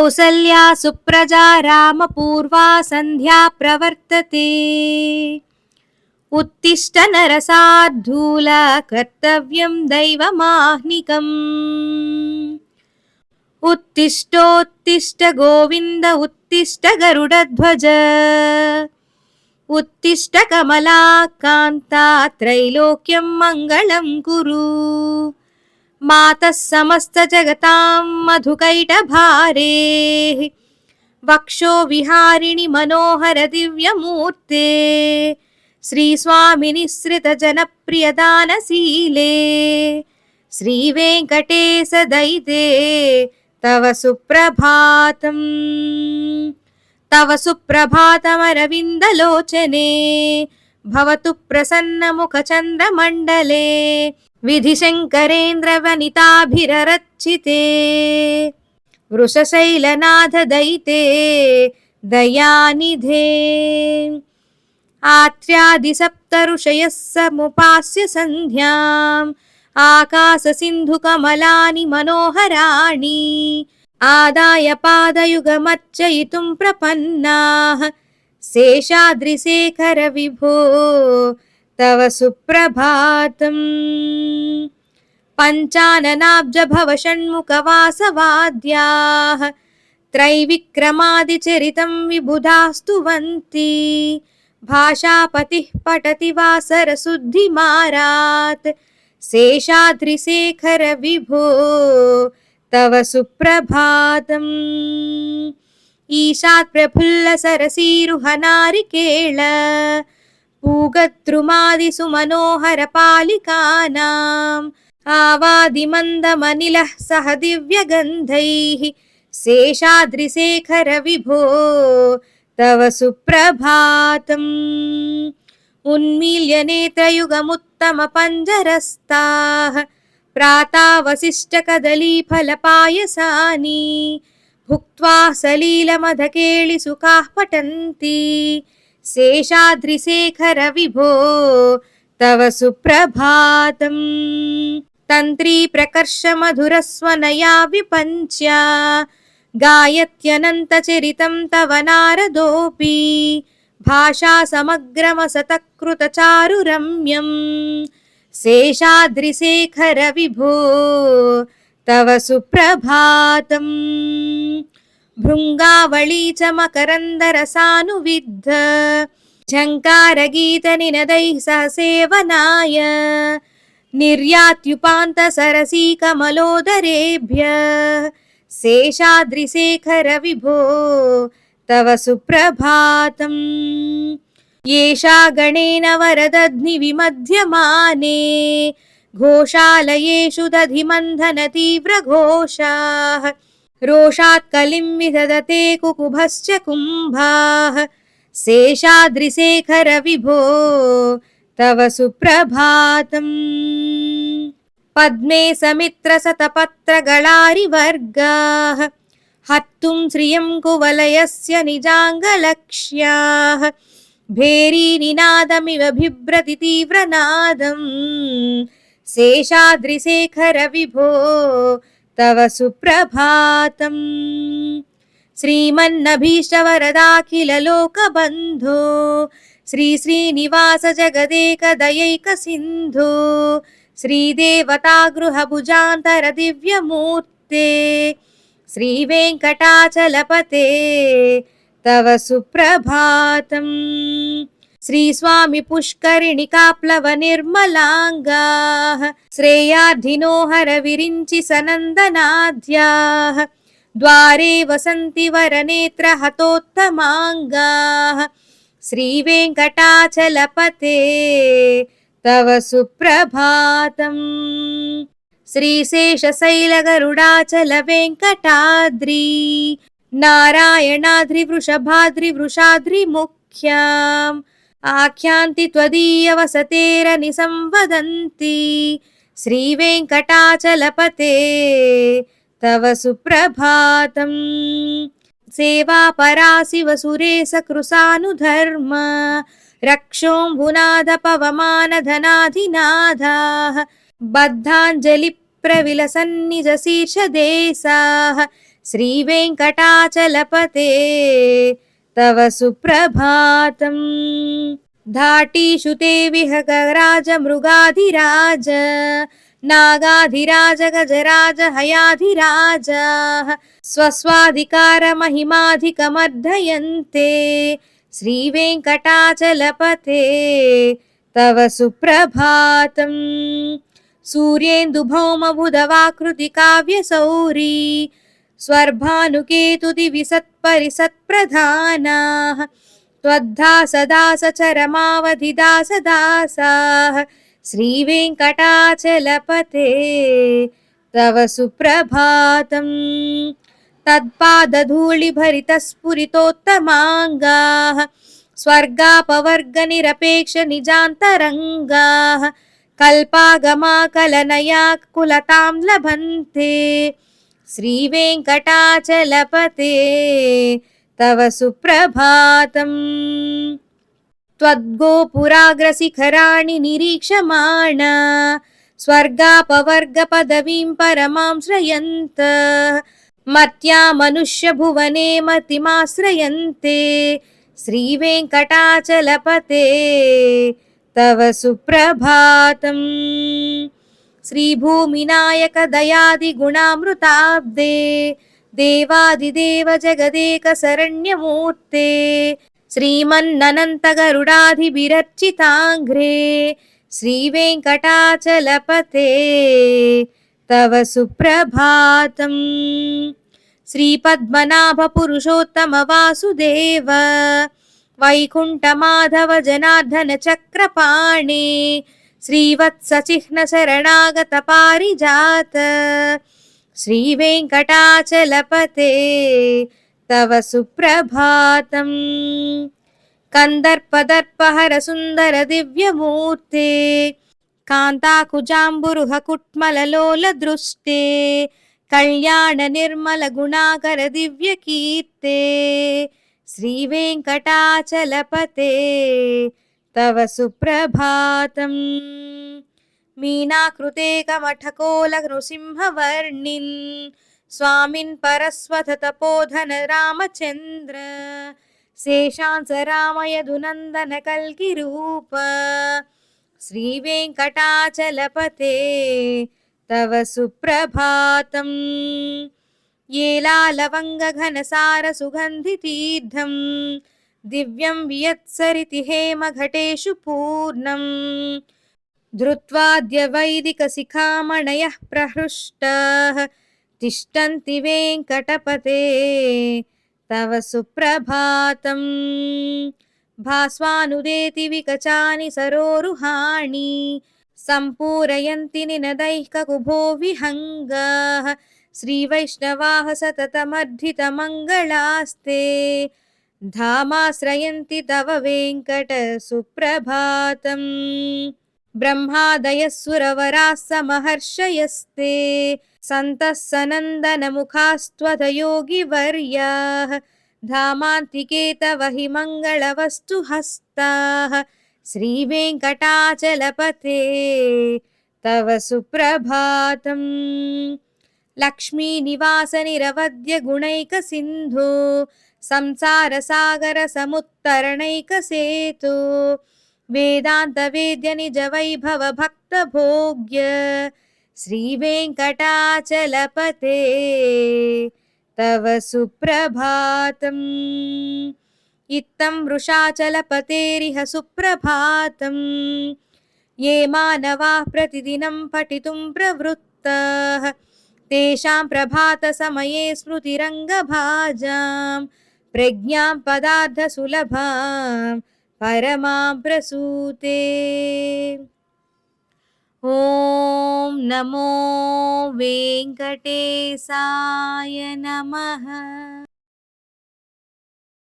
कौसल्या सुप्रजा रामपूर्वा सन्ध्या प्रवर्तते। उत्तिष्ठ नरसार्धूल कर्तव्यं दैवमाह्निकम्। उत्तिष्ठोत्तिष्ठ गोविन्द उत्तिष्ठ गरुडध्वज। उत्तिष्ठ कमलाकान्ता त्रैलोक्यं मङ्गलं कुरु। मातः समस्त जगतां मधुकैटभारे। वक्षो विहारिणि मनोहर दिव्यमूर्ते। श्रीस्वामिनिसृत जनप्रियदानशीले। श्रीवेङ्कटेश दयिते तव सुप्रभातम्। तव सुप्रभातमरविन्दलोचने। भवतु प्रसन्नमुखचन्द्रमण्डले। विधिशङ्करेन्द्रवनिताभिररचिते। वृषशैलनाथ दयिते दयानिधे। आत्र्यादिसप्तऋषयः समुपास्य सन्ध्याम्। आकाशसिन्धुकमलानि मनोहराणि। आदाय पादयुगमर्चयितुं प्रपन्नाः। शेषाद्रिशेखर विभो तव सुप्रभातम्। पञ्चाननाब्ज भव षण्मुखवासवाद्याः। त्रैविक्रमादिचरितं विबुधाः स्तुवन्ति। भाषापतिः पठति वासरशुद्धिमारात्। शेषाद्रिशेखर विभो तव सुप्रभातम्। ईशात् प्रफुल्लसरसीरुहनारिकेळ। पूगद्रुमादिसुमनोहर पालिकानाम्। आवादिमन्दमनिलः सह दिव्यगन्धैः। शेषाद्रिशेखर विभो तव सुप्रभातम्। उन्मील्य नेत्रयुगमुत्तमपञ्जरस्ताः। प्रातावशिष्टकदलीफलपायसानि। भुक्त्वा सलीलमधकेलिसुखाः पठन्ति। शेषाद्रिशेखर विभो तव सुप्रभातम्। तन्त्री प्रकर्ष मधुरस्वनया विपञ्च्य। गायत्यनन्तचरितं तव नारदोऽपि। भाषा समग्रमसतकृतचारुरम्यम्। शेषाद्रिशेखर विभो तव सुप्रभातम्। भृङ्गावळी च मकरन्दरसानुविद्ध। झङ्कारगीतनिनदैः सह सेवनाय। निर्यात्युपान्तसरसीकमलोदरेभ्यः। शेषाद्रिशेखर विभो तव सुप्रभातम्। येषा गणेन वरदध्निविमध्यमाने। घोषालयेषु दधिमन्थनतीव्रघोषाः। रोषात् कलिं विदधते कुकुभश्च कुम्भाः। शेषाद्रिशेखर विभो तव सुप्रभातम्। पद्मे समित्रशतपत्रगळारिवर्गाः। हर्तुं श्रियं कुवलयस्य निजाङ्गलक्ष्याः। भेरीनिनादमिव बिभ्रति तीव्रनादम्। शेषाद्रिशेखर विभो तव सुप्रभातम्। श्रीमन्नभीष्टवरदाखिल लोकबन्धो। श्री श्रीनिवास जगदेकदयैक सिन्धो। श्रीदेवतागृहभुजान्तर दिव्यमूर्ते। श्रीवेङ्कटाचलपते तव सुप्रभातम्। श्रीस्वामि पुष्करिणिकाप्लव निर्मलाङ्गाः। श्रेयार्धिनो हर विरिञ्चि सनन्दनाद्याः। द्वारे वसन्ति वरनेत्र हतोत्तमाङ्गाः। श्रीवेङ्कटाचलपते तव सुप्रभातम्। श्रीशेषशैलगरुडाचल वेङ्कटाद्रि। नारायणाद्रिवृषभाद्रिवृषाद्रिमुख्याम्। आख्यान्ति त्वदीयवसतेरनिसंवदन्ति। श्रीवेङ्कटाचलपते तव सुप्रभातम्। सेवापरा शिव सुरेश कृशानुधर्म। रक्षोऽम्बुनाद पवमान धनाधिनाथाः। बद्धाञ्जलि प्रविलसन्निज शीर्षदेशाः। श्रीवेङ्कटाचलपते तव सुप्रभातम् धाटीषु ते विहगराज मृगाधिराज नागाधिराज गजराज हयाधिराजाः स्वस्वाधिकारमहिमाधिकमर्धयन्ते श्रीवेङ्कटाचलपते तव सुप्रभातम् सूर्येन्दुभौमबुधवाकृतिकाव्यसौरी स्वर्भानुकेतुदिविसत्परिसत्प्रधानाः त्वद्दासदासचरमावधिदासदासाः श्रीवेङ्कटाचलपते तव सुप्रभातम् तत्पादधूलिभरितस्फुरितोत्तमाङ्गाः स्वर्गापवर्गनिरपेक्षनिजान्तरङ्गाः कल्पागमाकलनया कुलतां लभन्ते श्रीवेङ्कटाचलपते तव सुप्रभातम् त्वद्गोपुराग्रशिखराणि निरीक्षमाणा स्वर्गापवर्गपदवीं परमां श्रयन्त मर्त्या मनुष्यभुवने मतिमाश्रयन्ते श्रीवेङ्कटाचलपते तव सुप्रभातम् श्रीभूमिनायक दयादिगुणामृताब्दे देवादिदेव जगदेकशरण्यमूर्ते श्रीमन्ननन्तगरुडाधिभिरर्चिताङ्घ्रे श्रीवेङ्कटाचलपते तव सुप्रभातम् श्रीपद्मनाभपुरुषोत्तम वासुदेव वैकुण्ठमाधव जनार्दन चक्रपाणे श्रीवत्सचिह्न शरणागत पारिजात श्रीवेङ्कटाचलपते तव सुप्रभातम् कन्दर्पदर्पहर सुन्दर दिव्यमूर्ते कान्ताकुजाम्बुरुहकुट्मललोलदृष्टे कल्याण निर्मल गुणाकर दिव्यकीर्ते श्रीवेङ्कटाचलपते तव सुप्रभातम् मीनाकृते कमठकोलनृसिंहवर्णिन् स्वामिन् परस्वथ तपोधन रामचन्द्र शेषांस रामयदुनन्दन कल्किरूप श्रीवेङ्कटाचलपते तव सुप्रभातम् येलालवङ्गघनसार सुगन्धितीर्थं दिव्यं वियत्सरिति हेमघटेषु पूर्णम् धृत्वाद्य वैदिकशिखामणयः प्रहृष्टाः तिष्ठन्ति वेङ्कटपते तव सुप्रभातम् भास्वानुदेति विकचानि सरोरुहाणि सम्पूरयन्ति निनदैः ककुभो विहङ्गाः श्रीवैष्णवाः सततमर्धितमङ्गलास्ते धामाश्रयन्ति तव वेङ्कट सुप्रभातम् ब्रह्मादयः सुरवराः समहर्षयस्ते सन्तः सनन्दनमुखास्त्वथ योगिवर्याः धामान्तिके तव हि मङ्गलवस्तु हस्ताः श्रीवेङ्कटाचलपते तव सुप्रभातम् लक्ष्मीनिवास निरवद्य गुणैकसिन्धो संसारसागर समुत्तरणैकसेतु वेदान्तवेद्य निज वैभव भक्तभोग्य श्रीवेङ्कटाचलपते तव सुप्रभातम् इत्थं वृषाचलपतेरिह सुप्रभातम् ये मानवाः प्रतिदिनं पठितुं प्रवृत्ताः तेषां प्रभातसमये स्मृतिरङ्गभाजां प्रज्ञां पदार्थसुलभां परमां प्रसूते। ॐ नमो वेङ्कटेशाय नमः।